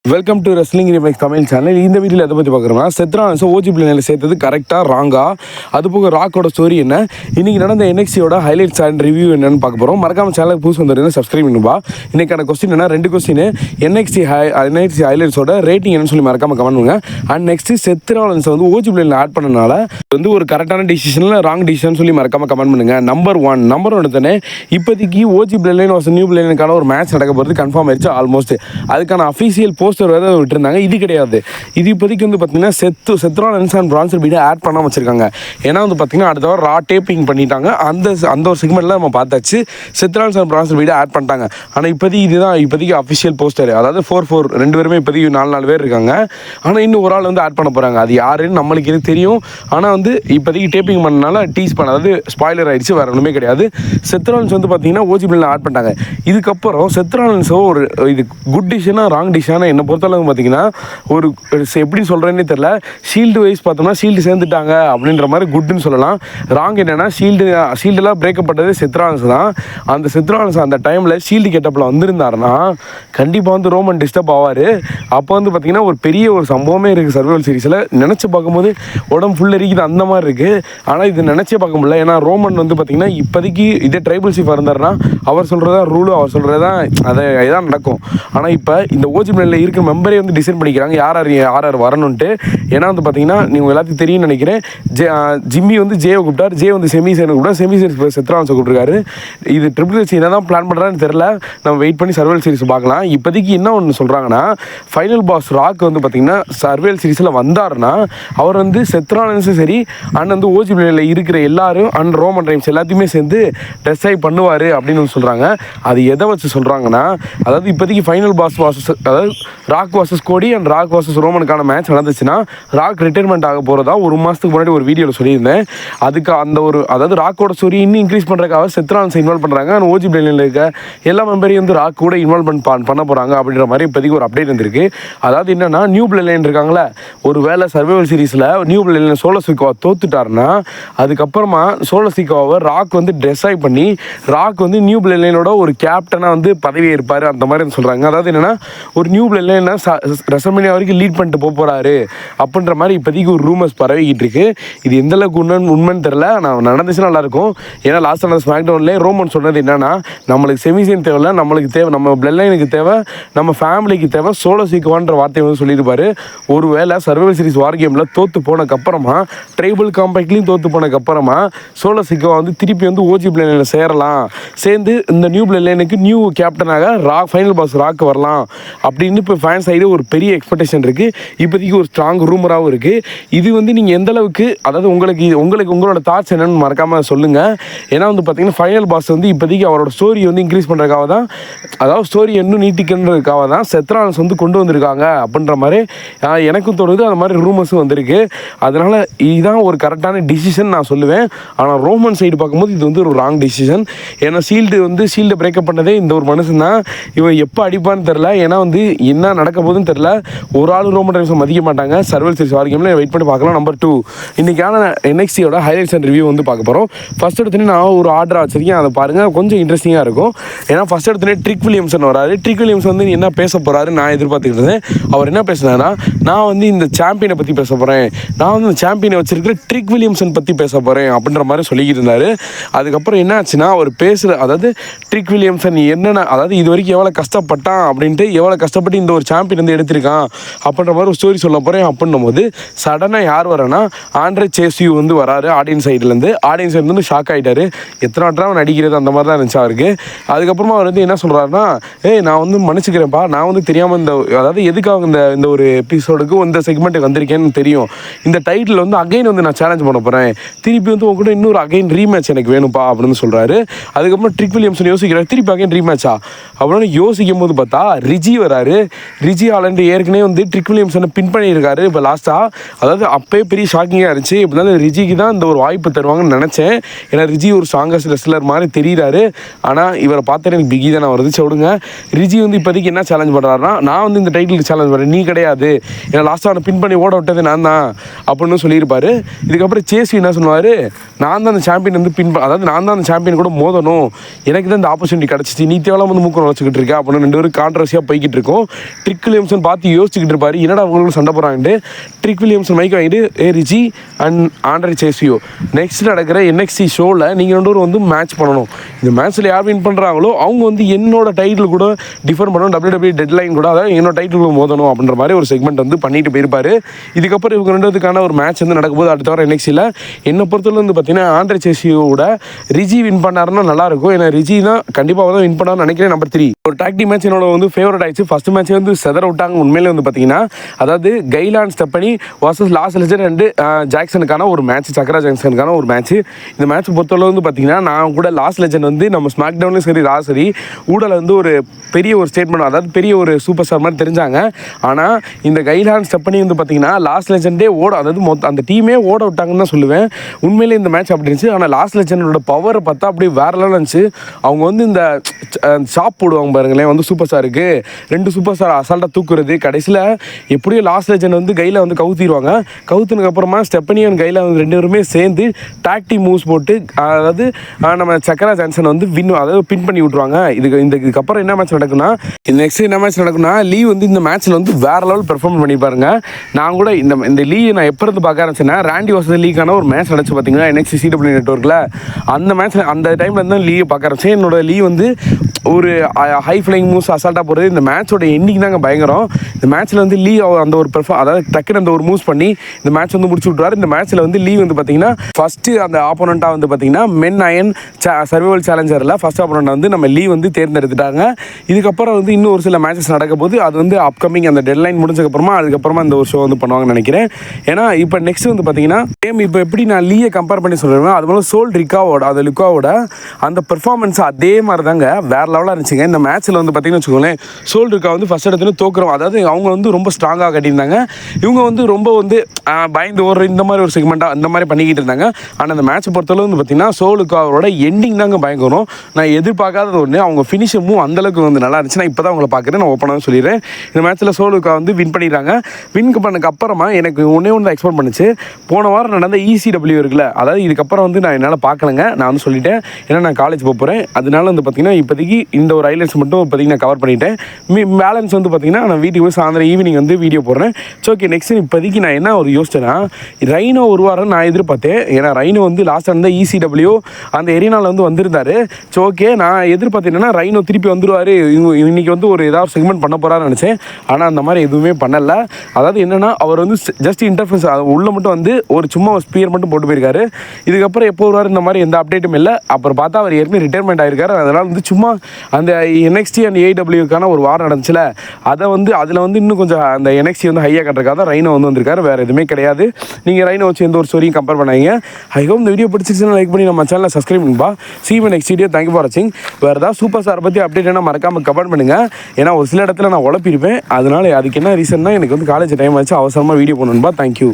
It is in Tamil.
Welcome to wrestling remakes Tamil channel. இந்த வீடியோவில் எதை பற்றி பார்க்குறோம்னா, செத் ராலன்ஸ் ஓஜி பிளேனில் சேர்த்தது கரெக்டாக ராங்கா, அது போக ராக்கோட ஸ்டோரி என்ன, இன்றைக்கி நடந்த NXTயோட ஹைலைட்ஸ் அண்ட் ரிவ்யூ என்னன்னு பார்க்க போகிறோம். மறக்காம சேனலுக்கு புதுசு வந்துருங்க, சப்ஸ்கிரைப் பண்ணுவா. இன்றைக்கான கொஸ்டின் என்ன, 2 கொஸ்டின். NXT ஹைலைட்ஸோட ரேட்டிங் என்னன்னு சொல்லி மறக்காம கமெண்ட் பண்ணுங்க. அண்ட் நெக்ஸ்ட்டு செத் ராலன்ஸ் வந்து ஓஜி பிளேனில் ஆட் பண்ணனால வந்து ஒரு கரெக்டான டிசிஷனில் ராங் டிசிஷன் சொல்லி மறக்காம கமெண்ட் பண்ணுங்க. நம்பர் ஒன் தானே, இப்போதைக்கு ஓஜி பிளேன் நியூ பிளேனுக்கான ஒரு மேட்ச் நடக்க போகிறது கன்ஃபார்ம் ஆயிடுச்சு ஆல்மோஸ்ட். அதுக்கான அஃபீஷியல் போஸ்டர் வேறு விட்டுருந்தாங்க. இது கிடையாது, இது இப்போதைக்கு வந்து பார்த்தீங்கன்னா செத் ராலன்ஸ் அண்ட் பிரான்சன் பீடை ஆட் பண்ணாமல் வச்சிருக்காங்க. ஏன்னா வந்து பார்த்தீங்கன்னா அடுத்த வாரம் ரா டேப்பிங் பண்ணிட்டாங்க. அந்த ஒரு செக்மெண்ட்டில் நம்ம பார்த்தாச்சு, செத் ராலன்ஸ் அண்ட் பிரான்சன் பீடை ஆட் பண்ணிட்டாங்க. ஆனால் இப்போதைக்கு அஃபிஷியல் போஸ்டர், அதாவது 4 2 பேருமே இப்போதைக்கு 4 பேர் இருக்காங்க. ஆனால் இன்னும் ஒரு ஆள் வந்து ஆட் பண்ண போகிறாங்க. அது யாருன்னு நம்மளுக்கு இது தெரியும். ஆனால் வந்து இப்போதைக்கு டேப்பிங் பண்ணனால அதாவது ஸ்பாய்லர் ஆயிடுச்சு, வேறு ஒன்றுமே கிடையாது. செத் ராலன்ஸ் வந்து பார்த்தீங்கன்னா ஓஜி பிளேனில் ஆட் பண்ணிட்டாங்க. இதுக்கப்புறம் செத் ராலன்ஸோ ஒரு இது குட் டிஷ்ஷனாக ராங் டிஷ்ஷான என்னை பொறுத்தளவு பார்த்தீங்கன்னா ஒரு எப்படி சொல்கிறேன்னே தெரில. ஷீல்டு வைஸ் பார்த்தோம்னா ஷீல்டு சேர்ந்துட்டாங்க அப்படின்ற மாதிரி குட்னு சொல்லலாம். ராங் என்னென்னா ஷீல்டெல்லாம் பிரேக்கப் பண்ணது செத் ராலன்ஸ் தான். அந்த செத் ராலன்ஸ் அந்த டைமில் ஷீல்டு கெட்டப்பில் வந்திருந்தாருன்னா கண்டிப்பாக வந்து ரோமன் டிஸ்டர்ப் ஆவார். அப்போ வந்து பார்த்திங்கன்னா ஒரு பெரிய ஒரு சம்பவமே இருக்குது சர்வைவல் சீரிஸில். நினச்சி பார்க்கும்போது உடம்பு ஃபுல் எரிக்குது அந்த மாதிரி இருக்குது. ஆனால் இது நினச்சே பார்க்க முடியல. ஏன்னா ரோமன் வந்து பார்த்திங்கன்னா இப்போதைக்கு இதே ட்ரைபல் சீஃபாக இருந்தாருன்னா அவர் சொல்கிறதா ரூலு, அவர் சொல்கிறது தான் இதான் நடக்கும். ஆனால் இப்போ இந்த ஓஜி பிளேனில் இருக்கிற மெம்பரே வந்து டிசைட் பண்ணிக்கிறாங்க யார் வரணுன்ட்டு. ஏன்னா வந்து பார்த்தீங்கன்னா நீங்கள் எல்லாத்தையும் தெரியும்னு நினைக்கிறேன், ஜிம்மி வந்து ஜேவை கூப்பிட்டார், ஜே வந்து செமிசேனை கூப்பிட்டார், செமிசேன் செத் ராலன்ஸை கூப்பிட்டுருக்காரு. இது ட்ரிபிள் ஹெச் என்ன தான் பிளான் பண்ணுறான்னு தெரில, நம்ம வெயிட் பண்ணி சர்வைவல் சீரிஸ் பார்க்கலாம். இப்போதைக்கு என்ன ஒன்று சொல்கிறாங்கன்னா, ஃபைனல் பாஸ் ராக் வந்து பார்த்திங்கன்னா சர்வைவல் சீரிஸில் வந்தாருன்னா அவர் வந்து செத் ராலன்ஸும் சரி அண்ட் வந்து ஓஜி பிளேனில் இருக்கிற எல்லாரும் அண்ட் ரோமன் ரைன்ஸ் எல்லாத்தையுமே சேர்ந்து டெஸ்ட்ரைவ் பண்ணுவார் அப்படின்னு சொல்கிறாங்க. அது எதை வச்சு சொல்கிறாங்கன்னா, அதாவது இப்போதைக்கு ஃபைனல் பாஸ் அதாவது ராக் வாசஸ் கோடி அண்ட் ராக் வாசஸ் ரோமனுக்கான மேட்ச் நடந்துச்சுன்னா ராக் ரிட்டைர்மெண்ட் ஆக போகிறதா ஒரு மாதத்துக்கு முன்னாடி ஒரு வீடியோவில் சொல்லியிருந்தேன். அதுக்கு அதாவது ராக்கோட ஸ்டோரி இன்னும் இன்க்ரீஸ் பண்ணுறதுக்காக செத் ராலன்ஸ் இன்வால்வ் பண்ணுறாங்க. அண்ட் ஓஜி பிளேனில் இருக்க எல்லா மெம்பரையும் வந்து ராக் கூட இன்வால்வ்மெண்ட் பண்ண போகிறாங்க அப்படின்ற மாதிரி இப்போதைக்கு ஒரு அப்டேட் வந்திருக்கு. அதாவது என்னன்னா, நியூ பிளேன் இருக்காங்களே, ஒரு வேளை சர்வைவல் சீரிஸில் நியூ பிளேனில் சோலோ சிக்கோவா தோத்துட்டாருன்னா அதுக்கப்புறமா சோலோ சிக்கோவை ராக் வந்து டெஸ்ட்ராய் பண்ணி ராக் வந்து நியூ பிளேனோட ஒரு கேப்டனாக வந்து பதவி இருப்பார் அந்த மாதிரி சொல்கிறாங்க. அதாவது என்னென்னா, ஒரு நியூ பிளேன் ரெசல்மேனியா வரைக்கும் லீட் பண்ணிட்டு போகிறாரு அப்படின்ற மாதிரி இப்போதைக்கு ஒரு ரூமர்ஸ் பரவிக்கிட்டு இருக்கு. இது எந்த அளவுக்கு உண்மைன்னு தெரில. நான் நடந்துச்சுன்னா நல்லாயிருக்கும். ஏன்னா லாஸ்ட் ஆன ஸ்மாக் டவுன்லேயே ரோமன் சொன்னது என்னன்னா, நம்மளுக்கு செமிசேன் தேவையில்ல, நம்மளுக்கு தேவை நம்ம பிளட் லைனுக்கு தேவை, நம்ம ஃபேமிலிக்கு தேவை சோலோ சீக்கோவான்ற வார்த்தையை வந்து சொல்லியிருப்பாரு. ஒரு வேளை சர்வைவல் சீரிஸ் வார் கேமில் தோற்று போனதுக்கப்புறமா ட்ரைபிள் காம்பேக்ட்லையும் தோற்று போனதுக்கப்புறமா சோலோ சீக்கோவா வந்து திருப்பி வந்து ஓஜி பிளேனில் சேரலாம், சேர்ந்து இந்த நியூ பிளட் லைனுக்கு நியூ கேப்டனாக ஃபைனல் பாஸ் ராக் வரலாம் அப்படின்னு இப்போ ஃபேன் சைடு ஒரு பெரிய எக்ஸ்பெக்டேஷன் இருக்குது. இப்போதைக்கு ஒரு ஸ்ட்ராங் ரூமராகவும் இருக்குது. இது வந்து நீங்கள் எந்த அளவுக்கு, அதாவது உங்களோட தாட்ஸ் என்னன்னு மறக்காமல் சொல்லுங்கள். ஏன்னா வந்து பார்த்தீங்கன்னா ஃபைனல் பாஸ் வந்து இப்போதைக்கு அவரோட ஸ்டோரி வந்து இன்க்ரீஸ் பண்ணுறதுக்காக தான், அதாவது ஸ்டோரி இன்னும் நீட்டிக்கிறதுக்காக தான் செத் ராலன்ஸ் வந்து கொண்டு வந்திருக்காங்க அப்படின்ற மாதிரி எனக்கும் தோணுது. அந்த மாதிரி ரூமர்ஸும் வந்திருக்கு. அதனால் இதுதான் ஒரு கரெக்டான டிசிஷன் நான் சொல்லுவேன். ஆனால் ரோமன் சைடு பார்க்கும்போது இது வந்து ஒரு ராங் டிசிஷன். ஏன்னா ஷீல்டை பிரேக்கப் பண்ணதே இந்த ஒரு மனுஷன் தான். இவன் எப்போ அடிப்பான்னு தெரில. ஏன்னா வந்து என்ன நடக்க போகுதுன்னு தெரில. ஒரு ஆள் ரோமன் ரைன்ஸை மதிக்க மாட்டாங்க. சர்வைவல் சீரிஸ் வார் கேமில் வெயிட் பண்ணி பார்க்கலாம். நம்பர் 2, இன்றைக்கான NXTயோட ஹைலைட்ஸ் அண்ட் ரிவ்யூ வந்து பார்க்க போகிறோம். ஃபஸ்ட் எடுத்துன்னு நான் ஒரு ஆர்டர் வச்சிருக்கேன், அதை பாருங்கள், கொஞ்சம் இன்ட்ரெஸ்டிங்காக இருக்கும். ஏன்னா ஃபஸ்ட் எடுத்துனே ட்ரிக் வில்லியம்சன் வராரு. ட்ரிக் வில்லியம்ஸ் வந்து என்ன பேச போகிறாரு நான் எதிர்பார்த்துக்கிட்டு இருந்தேன். அவர் என்ன பேசுனாருன்னா, நான் வந்து இந்த சாம்பியனை பற்றி பேச போகிறேன், நான் வந்து இந்த சாம்பியனை வச்சிருக்கிற ட்ரிக் வில்லியம்சன் பற்றி பேச போகிறேன் அப்படின்ற மாதிரி சொல்லிக்கிட்டு இருந்தார். அதுக்கப்புறம் என்ன ஆச்சுன்னா, அவர் அதாவது ட்ரிக் வில்லியம்சன் என்னென்ன, அதாவது இது வரைக்கும் எவ்வளோ கஷ்டப்பட்டான் அப்படின்ட்டு, எவ்வளோ கஷ்டப்பட்டு இந்த ஒரு சாம்பியன் வந்து எடுத்திருக்கான் அப்படின்ற மாதிரி ஒரு ஸ்டோரி சொல்ல போகிறேன். அப்படின்னும் போது சடனாக யார் வரேன்னா ஆண்ட்ரே சேஸ்யூ வந்து வராரு. ஆடியன்ஸ் சைட்லேருந்து ஷாக் ஆகிட்டாரு. எத்தனை வாட்டா அவன் நடிக்கிறது அந்த மாதிரி தான் இருந்துச்சு அவருக்கு. அதுக்கப்புறமா அவர் வந்து என்ன சொல்கிறாருன்னா, நான் வந்து மன்னிச்சுக்கிறேன்ப்பா, நான் வந்து தெரியாமல் அதாவது எதுக்காக இந்த ஒரு எபிசோடுக்கு இந்த செக்மெண்ட்டுக்கு வந்திருக்கேன்னு தெரியும். இந்த டைட்டில் வந்து அகைன் வந்து நான் சேலஞ்ச் பண்ண போகிறேன், திருப்பி வந்து உங்கள்கிட்ட இன்னொரு அகைன் ரீமேட்ச் எனக்கு வேணும்ப்பா அப்படின்னு சொல்கிறாரு. அதுக்கப்புறம் ட்ரிக் வில்லியம்சன் யோசிக்கிறார், திருப்பி அகைன் ரீமேட்சா அப்படின்னு யோசிக்கும் போது பார்த்தா ரிஜி வராரு. ரிஜி ஆலண்ட் ஏற்கனவே வந்து ட்ரிக் வில்லியம்சனை பின் பண்ணியிருக்காரு இப்போ லாஸ்ட்டாக. அதாவது அப்போயே பெரிய ஷாக்கிங்காக இருந்துச்சு. இப்போதான் ரிஜிக்கு தான் இந்த ஒரு வாய்ப்பு தருவாங்கன்னு நினச்சேன். ஏன்னா ரிஜி ஒரு ஸ்ட்ராங்கஸ்ட் ரெஸ்லர் மாதிரி தெரிகிறாரு. ஆனால் இவரை பார்த்தா எனக்கு பிகி தானே வருது. சொல்லுங்க, ரிஜி வந்து இப்போதைக்கு என்ன சேலஞ்ச் பண்ணுறாருன்னா, நான் வந்து இந்த டைட்டிலுக்கு சேலஞ்ச் பண்ணுறேன், நீ கிடையாது, ஏன்னா லாஸ்ட்டாக அவனை பின் பண்ணி ஓட விட்டது நான் தான் அப்படின்னு சொல்லியிருப்பார். இதுக்கப்புறம் சேசி என்ன சொல்லுவார், நான் தான் அந்த சாம்பியன் வந்து அதாவது நான் தான் அந்த சாம்பியன் கூட மோதணும், எனக்கு தான் இந்த ஆப்பர்ச்சுனிட்டி கிடச்சிச்சு, நீ தேவையில்லாம வந்து மூக்கம் வச்சுக்கிட்டு இருக்கேன் அப்படின்னு 2 பேரும் கான்ட்ரவர்சியாக போய்கிட்டு இருக்கோம். ட்ரிக் வில்லியம்சன் பார்த்து யோசிச்சுக்கிட்டு இருப்பாரு, என்னடா அவங்களும் சண்டை போகிறாங்கன்ட்டு. ட்ரிக் வில்லியம்சன் மைக் வாங்கிட்டு ரிச்சி அண்ட் ஆண்ட்ரே சேசியோ நெக்ஸ்ட் நடக்கிற NXT ஷோவில் நீங்கள் 2 பேரும் வந்து மேட்ச் பண்ணணும். இந்த மேட்ச்சில் யார் வின் பண்ணுறாங்களோ அவங்க வந்து என்னோட டைட்டில் கூட டிஃபர் பண்ணணும், WWE டெட்லைன் கூட, அதாவது என்னோட டைட்டில் மோதணும் அப்படின்ற மாதிரி ஒரு செக்மெண்ட் வந்து பண்ணிட்டு போயிருப்பாரு. இதுக்கப்புறம் இவங்க 2 பேருக்கான ஒரு மேட்ச் வந்து நடக்கும்போது அடுத்த வாரம் NXTயில் என்னை பொறுத்தவரை வந்து பார்த்தீங்கன்னா ஆண்ட்ரே சேசியோட ரிஜி வின் பண்ணாருன்னா நல்லாயிருக்கும். ஏன்னா ரிஜி தான் கண்டிப்பாக தான் வின் பண்ணான்னு நினைக்கிறேன். நம்பர் 3 ஒரு டாக் டீம் மேட்ச் என்னோட வந்து ஃபேவரட் ஆயிடுச்சு. ஃபர்ஸ்ட் மேட்ச் வந்து செதற விட்டாங்க உண்மையிலே வந்து பார்த்தீங்கன்னா. அதாவது கைலான் ஸ்டெப்பனி வர்சஸ் லாஸ் லெஜண்ட் அண்ட் ஜாக்சனுக்கான ஒரு மேட்ச், சக்ரா ஜாக்சனுக்கான ஒரு மேட்ச். இந்த மேட்ச் பொறுத்தவரை வந்து பார்த்தீங்கன்னா நான் கூட லாஸ் லெஜண்ட் வந்து நம்ம ஸ்மாக் டவுன்லையும் சரி சரி ஊடல வந்து ஒரு பெரிய ஒரு ஸ்டேட்மெண்ட், அதாவது பெரிய ஒரு சூப்பர் ஸ்டார் மாதிரி தெரிஞ்சாங்க. ஆனால் இந்த கைலான் ஸ்டெப்பனி வந்து பார்த்தீங்கன்னா லாஸ் லெஜண்டே அந்த அந்த டீமே ஓட விட்டாங்கன்னு தான் சொல்லுவேன். உண்மையிலே இந்த மேட்ச் அப்படி இருந்துச்சு. ஆனால் லாஸ் லெஜண்டோட பவரை பார்த்தா அப்படியே வேற லெவல் இருந்துச்சு. அவங்க வந்து இந்த ஷாப் போடுவாங்க பாருங்களேன், வந்து சூப்பர் ஸ்டாருக்கு 2 சூப்பர் ஸ்டார் அசால்ட்டாக தூக்குறது. கடைசியில் எப்படியும் லாஸ் லெஜண்ட் வந்து கையில் வந்து கவுத்திடுவாங்க. கவுத்துனதுக்கு அப்புறமா ஸ்டெப்பனி அண்ட் கையில் வந்து 2 பேருமே சேர்ந்து டாக் டீம் மூவ்ஸ் போட்டு, அதாவது நம்ம சக்கரா ஜான்சன் வந்து அதாவது பின் பண்ணி விட்ருவாங்க. இதுக்கப்புறம் என்ன மேட்ச் நடக்குன்னா, நெக்ஸ்ட் என்ன மேட்ச் நடக்குன்னா, லீ வந்து இந்த மேட்ச்சில் வந்து வேற லெவல் பெர்ஃபார்ம் பண்ணி பாருங்க. நான் கூட இந்த லீ நான் எப்போ இருந்து பார்க்க ஆரம்பிச்சேன்னா, ராண்டி வர்சஸ் லீக்கான ஒரு மேட்ச் நடச்சு பார்த்தீங்கன்னா NXT CW நெட்வொர்க்கில் அந்த மேட்ச், அந்த டைமில் இருந்தால் லீயை பார்க்க ஆரம்பிச்சேன். என்னோட லீ வந்து ஒரு ஹை ஃப்ளைங் மூவ்ஸ் அசால்ட்டாக போகிறது. இந்த மேட்சோட எண்டிங் தாங்க பயங்கரம். இந்த மேட்ச்சில் வந்து லீ அந்த ஒரு அதாவது டக்குன்னு அந்த ஒரு மூவ்ஸ் பண்ணி இந்த மேட்ச் வந்து முடிச்சு விட்ருவார். இந்த மேட்ச்சில் வந்து லீ வந்து பார்த்தீங்கன்னா ஃபஸ்ட்டு அந்த ஆப்போனண்ட்டாக வந்து பார்த்தீங்கன்னா மென் அயன் சர்வைவல் சேலஞ்சரில் ஃபஸ்ட் ஆப்போனண்ட்டை வந்து நம்ம லீ வந்து தேர்ந்தெடுத்துட்டாங்க. இதுக்கப்புறம் வந்து இன்னும் ஒரு சில மேட்சஸ் நடக்க போது, அது வந்து அப்கமிங் அந்த டெட்லைன் முடிஞ்சதுக்கப்புறமா அதுக்கப்புறமா இந்த ஒரு ஷோ வந்து பண்ணுவாங்கன்னு நினைக்கிறேன். ஏன்னா இப்போ நெக்ஸ்ட் வந்து பார்த்தீங்கன்னா இப்போ எப்படி நான் லீயை கம்பேர் பண்ணி சொல்கிறேன், அது போல சோல் ரிக்காவோட அந்த லுக்காவோட அந்த பெர்ஃபார்மன்ஸ் அதே மாதிரி தாங்க வேற லெவலாக இருந்துச்சுங்க. இந்த மேட்ச்சில் வந்து பார்த்தீங்கன்னு வச்சுக்கோங்களேன், சோல் ரிக்கா வந்து ஃபஸ்ட் இடத்துல தோக்குறோம். அதாவது அவங்க வந்து ரொம்ப ஸ்ட்ராங்காக கட்டியிருந்தாங்க, இவங்க வந்து ரொம்ப வந்து பயந்து ஓடுற இந்த மாதிரி ஒரு செக்மெண்ட்டாக அந்த மாதிரி பண்ணிக்கிட்டு இருந்தாங்க. ஆனால் அந்த மேட்ச் பொறுத்தளவு வந்து பார்த்தீங்கன்னா சோல் ரிக்காவோட எண்டிங் தாங்க பயங்கரம். நான் எதிர்பார்க்காத ஒன்று, அவங்க ஃபினிஷமும் அந்தளவுக்கு வந்து நல்லா இருந்துச்சு. நான் இப்போ தான் அவங்களை பார்க்குறேன், நான் ஓப்பனாக சொல்லிடுறேன். இந்த மேட்ச்சில் சோல் ரிக்கா வந்து வின் பண்ணிடுறாங்க. வின் பண்ணதுக்கு அப்புறமா எனக்கு ஒன்றே ஒன்று தான் எக்ஸ்பெக்ட் பண்ணுச்சு. போன வாரம் நடந்த ECW இருக்குல்ல, அதாவது இதுக்கப்புறம் வந்து நான் என்னால் பார்க்கலங்க, நான் வந்து சொல்லிட்டேன். ஏன்னா நான் காலேஜ் போகிறேன், அதனால வந்து பார்த்தீங்கன்னா இப்போதைக்கு இந்த ஒரு ஹைலைட்ஸ் மட்டும் இப்போதைக்கு நான் கவர் பண்ணிட்டேன். பேலன்ஸ் வந்து பார்த்தீங்கன்னா நான் வீட்டுக்கு போய் சாயந்தரம் ஈவினிங் வந்து வீடியோ போடுறேன். ஸோ ஓகே, நெக்ஸ்ட் இப்போதைக்கு நான் என்ன ஒரு யோசிச்சேன்னா, ரைனோ ஒரு வாரம் நான் எதிர்பார்த்தேன். ஏன்னா ரைனோ வந்து லாஸ்ட்டாக இருந்த ECW அந்த எரினாவில் வந்து வந்திருந்தாரு. ஸோ ஓகே, நான் எதிர்பார்த்தேன்னா ரைனோ திருப்பி வந்துடுவார், இன்னைக்கு வந்து ஒரு ஏதாவது செக்மெண்ட் பண்ண போகிறான்னு நினச்சேன். ஆனால் அந்த மாதிரி எதுவுமே பண்ணலை. அதாவது என்னென்னா, அவர் வந்து ஜஸ்ட் இன்டர்ஃபரன்ஸ் உள்ள மட்டும் வந்து ஒரு சும்மா ஒரு ஸ்பீயர் மட்டும் போட்டு போயிருக்காரு. இதுக்கப்புறம் எப்போ வருவார் இந்த மாதிரி எந்த அப்டேட்டும் இல்லை. அப்புறம் பார்த்தா அவர் ஏற்கனவே ரிட்டையர்மெண்ட் ஆகிருக்காரு. அதனால் வந்து சும்மா அந்த NXT அண்ட் AEWக்கான ஒரு வாரம் நடந்துச்சுல, அதை வந்து அதில் வந்து இன்னும் கொஞ்சம் அந்த NXT வந்து ஹையாக கட்டுறதுக்காக தான் ரைனோ வந்து வந்திருக்காரு. வேறு எதுவுமே கிடையாது. நீங்கள் ரைனோ வச்சு எந்த ஒரு ஸ்டோரியும் கம்பேர் பண்ணாங்க. ஐ ஹோப் இந்த வீடியோ பிடிச்சிருச்சுன்னா லைக் பண்ணி நம்ம சேனலை சப்ஸ்கிரைப் பண்ணுப்பா. See you in next video. Thank you for watching. வேறு ஏதாவது சூப்பர் ஸ்டார் பற்றி அப்டேட் என்ன மறக்காமல் கமெண்ட் பண்ணுங்கள். ஏன்னா ஒரு சில இடத்துல நான் உழப்பிருப்பேன். அதனால அதுக்கு என்ன ரீசன்னா, எனக்கு வந்து காலேஜ் டைம் ஆச்சு, அவசரமாக வீடியோ பண்ணணும்பா. தேங்க்யூ.